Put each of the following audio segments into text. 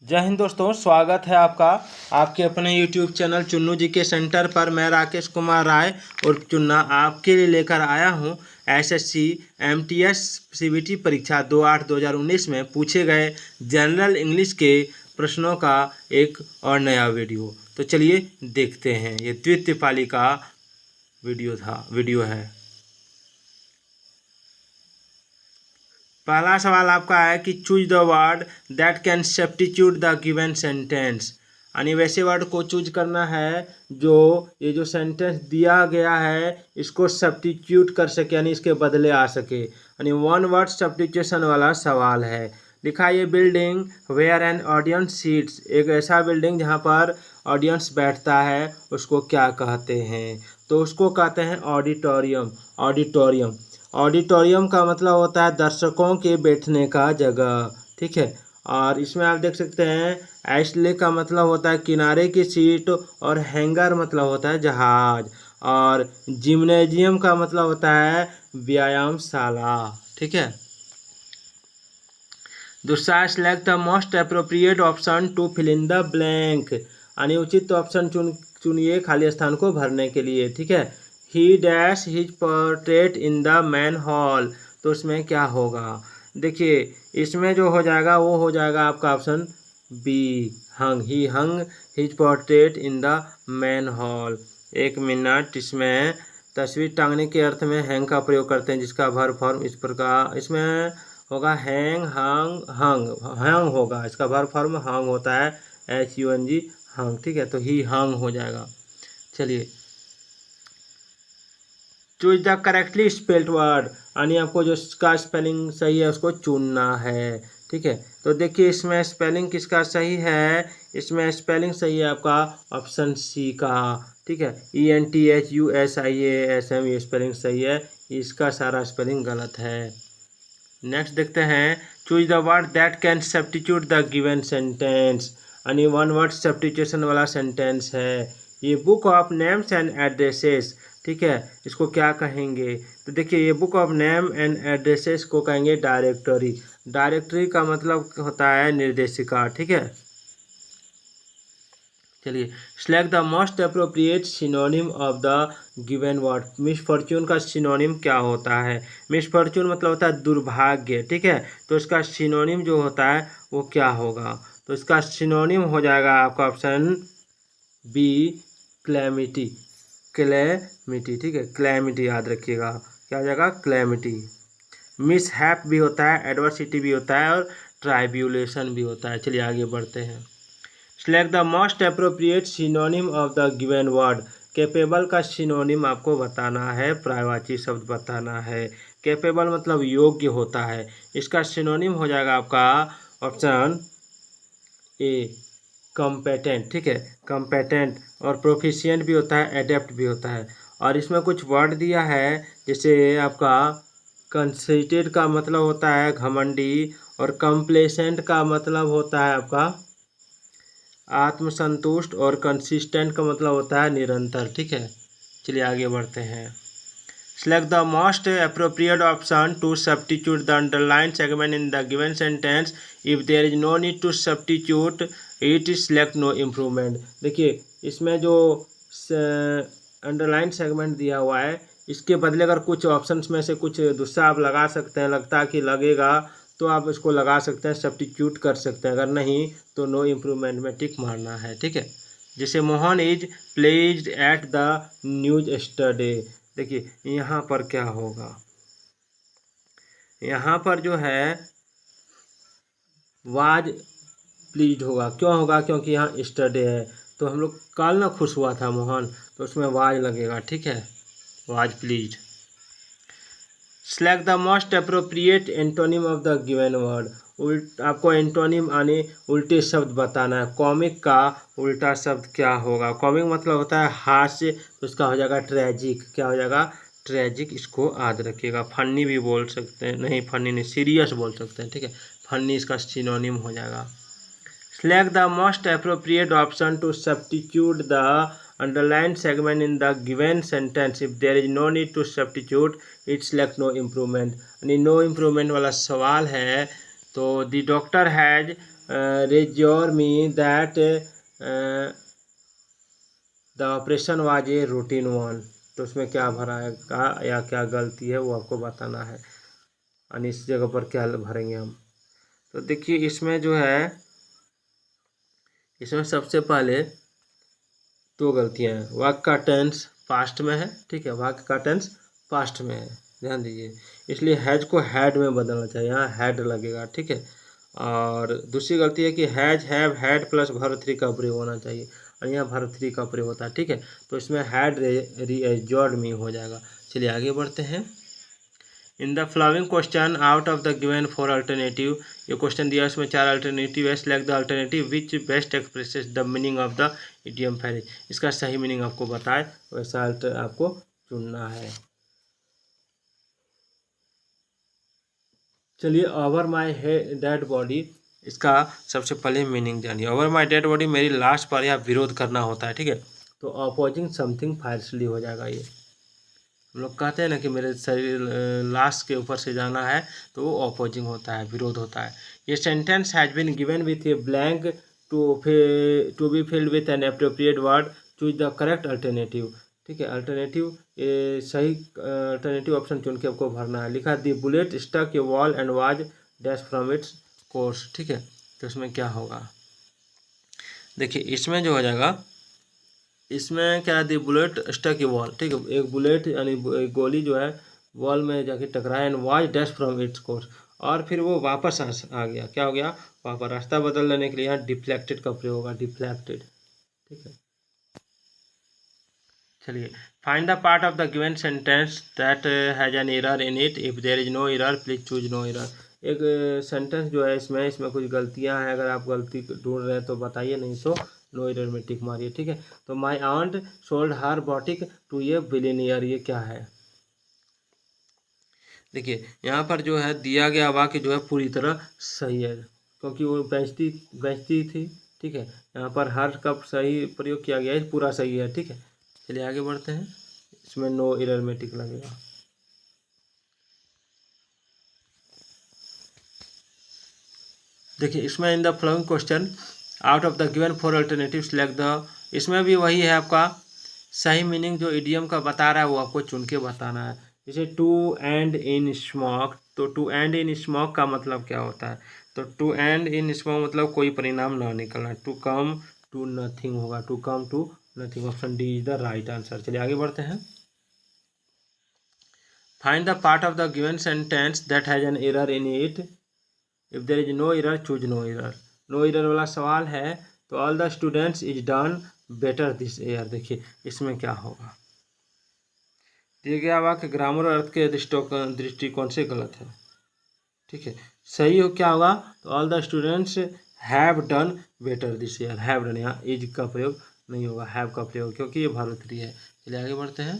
जय हिंद दोस्तों, स्वागत है आपका आपके अपने YouTube चैनल चुन्नू जी के सेंटर पर। मैं राकेश कुमार राय और चुन्ना आपके लिए लेकर आया हूं एसएससी एमटीएस सीबीटी परीक्षा 28-2019 में पूछे गए जनरल इंग्लिश के प्रश्नों का एक और नया वीडियो। तो चलिए देखते हैं। ये द्वितीय पाली का वीडियो है। पहला सवाल आपका है कि choose the word that can substitute the given sentence. यानी वैसे वर्ड को चूज करना है जो ये जो सेंटेंस दिया गया है इसको सब्स्टिट्यूट कर सके, यानी इसके बदले आ सके। यानी वन वर्ड सब्स्टिट्यूशन वाला सवाल है। लिखा ये building where an audience sits, एक ऐसा बिल्डिंग जहाँ पर ऑडियंस बैठता है उसको क्या कहते हैं? तो उसको कहते हैं ऑडिटोरियम। ऑडिटोरियम ऑडिटोरियम का मतलब होता है दर्शकों के बैठने का जगह, ठीक है। और इसमें आप देख सकते हैं एस्ले का मतलब होता है किनारे की सीट, और हैंगर मतलब होता है जहाज, और जिम्नेजियम का मतलब होता है व्यायामशाला, ठीक है। दूसरा, select the most appropriate option to fill in the blank. यानी उचित ऑप्शन चुनिए खाली स्थान को भरने के लिए, ठीक है। ही dash his portrait in the main hall, तो उसमें क्या होगा? देखिए इसमें जो हो जाएगा वो हो जाएगा आपका option B, hung. He hung his portrait in the main hall. एक मिनट, इसमें तस्वीर टांगने के अर्थ में हैंग का प्रयोग करते हैं, जिसका वर्ब फॉर्म इस प्रकार इसमें होगा हैंग, हंग, हंग। हंग होगा, इसका वर्ब फॉर्म हंग होता है, HUNG, हंग, ठीक है। तो ही हंग हो जाएगा। चलिए, choose the correctly spelled word, यानी आपको जो इसका स्पेलिंग सही है उसको चुनना है, ठीक है। तो देखिए इसमें स्पेलिंग किसका सही है? इसमें स्पेलिंग सही है आपका ऑप्शन सी का, ठीक है। ENTHUSIASM, ये स्पेलिंग सही है, इसका सारा स्पेलिंग गलत है। नेक्स्ट देखते हैं, choose the word that can substitute the given sentence. यानी वन वर्ड सब्स्टिट्यूशन वाला सेंटेंस है। ये book of names and addresses, ठीक है, इसको क्या कहेंगे? तो देखिए ये book of name and addresses को कहेंगे डायरेक्टरी। डायरेक्टरी का मतलब होता है निर्देशिका, ठीक है। चलिए, select the most appropriate synonym of the given word. Misfortune का सिनोनिम क्या होता है? मिसफॉर्च्यून मतलब होता है दुर्भाग्य, ठीक है। तो इसका सिनोनिम जो होता है वो क्या होगा? तो इसका सिनोनिम हो जाएगा आपका ऑप्शन बी, क्लैमिटी। क्लैमिटी, ठीक है, क्लैमिटी याद रखिएगा, क्या हो जाएगा? क्लैमिटी। मिसहैप भी होता है, एडवर्सिटी भी होता है, और ट्राइब्यूलेशन भी होता है। चलिए आगे बढ़ते हैं। Select the most appropriate synonym of the given word. Capable का सिनोनिम आपको बताना है, पर्यायवाची शब्द बताना है। कैपेबल मतलब योग्य होता है, इसका सिनोनिम हो जाएगा आपका ऑप्शन ए, कॉम्पेटेंट, ठीक है। कॉम्पेटेंट, और प्रोफिशिएंट भी होता है, एडेप्ट भी होता है। और इसमें कुछ वर्ड दिया है, जैसे आपका कंसीटेड का मतलब होता है घमंडी, और कंप्लेसेंट का मतलब होता है आपका आत्मसंतुष्ट, और कंसिस्टेंट का मतलब होता है निरंतर, ठीक है। चलिए आगे बढ़ते हैं। Select the most appropriate option to substitute the underline segment in the given sentence. If there is no need to substitute it is select no improvement. देखिए इसमें जो अंडरलाइन सेगमेंट दिया हुआ है इसके बदले अगर कुछ ऑप्शंस में से कुछ दूसरा आप लगा सकते हैं, लगता है कि लगेगा तो आप इसको लगा सकते हैं, सब्स्टिट्यूट कर सकते हैं। अगर नहीं तो नो इम्प्रूवमेंट में टिक मारना है, ठीक है। जैसे Mohan is pledged at the news स्टडे। देखिए यहाँ पर क्या होगा? यहाँ पर जो है वाज प्लीज्ड होगा। क्यों होगा? क्योंकि यहाँ स्टडे है। तो हम लोग कल ना खुश हुआ था मोहन, तो उसमें वाज लगेगा, ठीक है, was pleased. Select the most appropriate antonym of the given word. आपको एंटोनिम यानी उल्टे शब्द बताना है। कॉमिक का उल्टा शब्द क्या होगा? कॉमिक मतलब होता है हास्य, तो उसका हो जाएगा ट्रेजिक। क्या हो जाएगा? ट्रेजिक। इसको याद रखिएगा। फनी भी बोल सकते हैं, नहीं फनी नहीं, सीरियस बोल सकते हैं, ठीक है। फनी इसका सिनोनिम हो जाएगा। Select the most appropriate option to substitute the underlined segment in the given sentence. If there is no need to substitute it, select no improvement. यानी no improvement वाला सवाल है। तो the doctor has reassure me that the operation was a routine one. तो उसमें क्या भरा है का या क्या गलती है वो आपको बताना है, यानी इस जगह पर क्या भरेंगे हम। तो देखिए इसमें जो है, इसमें सबसे पहले दो गलतियां हैं। वाक्य का टेंस पास्ट में है, ठीक है, वाक्य का टेंस पास्ट में है, ध्यान दीजिए। इसलिए हैज को हैड में बदलना चाहिए, यहाँ हैड लगेगा, ठीक है। और दूसरी गलती है कि has have had plus verb three का प्रयोग होना चाहिए, और यहाँ वर्ब थ्री का प्रयोग होता है, ठीक है। तो इसमें हैड रीअश्योर्ड मी हो जाएगा। चलिए आगे बढ़ते हैं। In the following question out of the given four alternative, ये क्वेश्चन दिया इसमें 4 अल्टरनेटिव है। Select the alternative which best expresses the meaning of the idiom phrase. इसका सही मीनिंग आपको बताए वैसा आपको चुनना है। चलिए ओवर माई डेड बॉडी, इसका सबसे पहले मीनिंग जानिए। ओवर माई डेड बॉडी मेरी लाश पर या विरोध करना होता है, ठीक है। तो अपोजिंग समथिंग फायरसली हो जाएगा। ये हम लोग कहते हैं ना कि मेरे शरीर लाश के ऊपर से जाना है, तो वो अपोजिंग होता है, विरोध होता है। ये sentence has been given with a blank to be filled with an appropriate word, choose the correct alternative, ठीक है। अल्टरनेटिव सही अल्टरनेटिव ऑप्शन चुन के आपको भरना है। लिखा the bullet stuck a wall and was dash from its course, ठीक है। तो इसमें क्या होगा, देखिए इसमें जो हो जाएगा, इसमें क्या दी बुलेट स्टक ए वॉल, ठीक है। एक बुलेट यानी एक गोली जो है वॉल में जाके टकराया, and was dash from its course, और फिर वो वापस आ गया। क्या हो गया, वापस रास्ता बदल लेने के लिए यहाँ डिफ्लेक्टेड का प्रयोग होगा, डिफ्लेक्टेड, ठीक है। चलिए find the part of the given sentence that has an error in it, if there is no error please choose no error. एक सेंटेंस जो है इसमें कुछ गलतियां हैं, अगर आप गलती ढूंढ रहे हैं तो बताइए, नहीं तो नो एरर में टिक मारिए, ठीक है। तो my aunt sold her boutique to a billionaire, ये क्या है। देखिए यहाँ पर जो है दिया गया वाक्य जो है पूरी तरह सही है, क्योंकि वो बेचती थी, ठीक है। यहाँ पर हर का सही प्रयोग किया गया है, पूरा सही है, ठीक है। चलिए आगे बढ़ते हैं। इसमें नो एरर में टिक लगेगा। देखिए इसमें in the following question out of the given four alternative select the, इसमें भी वही है आपका सही मीनिंग जो इडियम का बता रहा है वो आपको चुन के बताना है। जैसे टू एंड इन स्मोक, तो टू एंड इन स्मोक का मतलब क्या होता है, तो टू एंड इन स्मोक मतलब कोई परिणाम ना निकलना। टू कम टू नथिंग होगा, to come to nothing, option D is the right answer. चलिए आगे बढ़ते हैं। Find the part of the given sentence that has an error in it, if there is no error choose no error. No error वाला सवाल है, तो all the students is done better this year. देखिए इसमें क्या होगा, दिया गया वाक्य ग्रामर और अर्थ के दृष्टिकोण से गलत है, ठीक है। सही हो क्या होगा, तो all the students have done better this year. Have done, यहाँ इज का प्रयोग नहीं होगा, हैव का प्रयोग, क्योंकि ये भारतीय है। चलिए आगे बढ़ते हैं।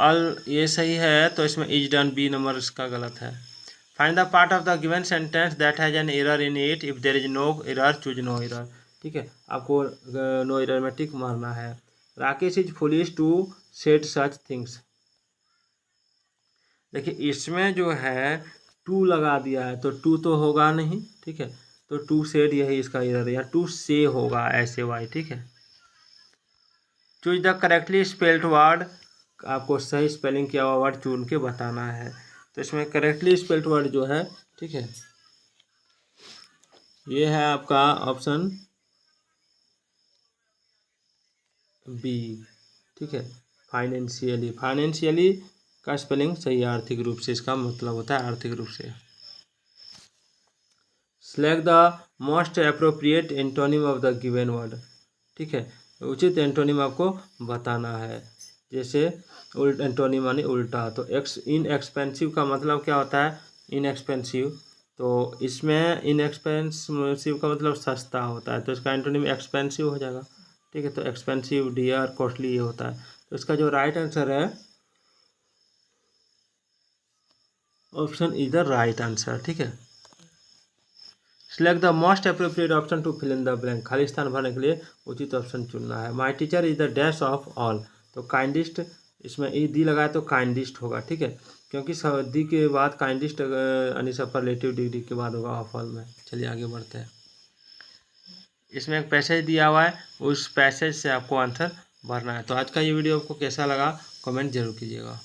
ऑल ये सही है, तो इसमें इज डन बी नंबर इसका गलत है। Find the part of the given sentence that has an error in it, if there is no error choose no error, ठीक है। आपको नो एरर में टिक मारना है। Rakesh is foolish to said such things, देखिए इसमें जो है टू लगा दिया है, तो टू तो होगा नहीं, ठीक है। तो टू सेड यही इसका एरर है, या टू से होगा ऐसे वाई, ठीक है। Choose the correctly spelled word, आपको सही स्पेलिंग किया हुआ वर्ड चुन के बताना है। तो इसमें करेक्टली स्पेल्ड वर्ड जो है, ठीक है, ये है आपका ऑप्शन बी, ठीक है। फाइनेंशियली, फाइनेंशियली का स्पेलिंग सही है, आर्थिक रूप से इसका मतलब होता है आर्थिक रूप से। Select the most appropriate antonym of the given word, ठीक है। उचित एंटोनिम आपको बताना है। जैसे उल्ट एंटोनिम यानी उल्टा, तो इनएक्सपेंसिव का मतलब क्या होता है, इनएक्सपेंसिव, तो इसमें इनएक्सपेंसिव का मतलब सस्ता होता है, तो इसका एंटोनिम एक्सपेंसिव हो जाएगा, ठीक है। तो एक्सपेंसिव, डियर, कॉस्टली ये होता है। तो इसका जो राइट आंसर है option is the right answer, ठीक है। Select the most appropriate option to fill in the blank, खाली स्थान भरने के लिए उचित ऑप्शन चुनना है। My teacher is the dash of all, तो काइंडेस्ट इसमें ई दी लगाए तो काइंडिस्ट होगा, ठीक है, क्योंकि दी के बाद काइंडिस्ट यानी सुपरलेटिव डिग्री के बाद होगा ऑफल में। चलिए आगे बढ़ते हैं। इसमें एक पैसेज दिया हुआ है, उस पैसेज से आपको आंसर भरना है। तो आज का ये वीडियो आपको कैसा लगा कमेंट जरूर कीजिएगा।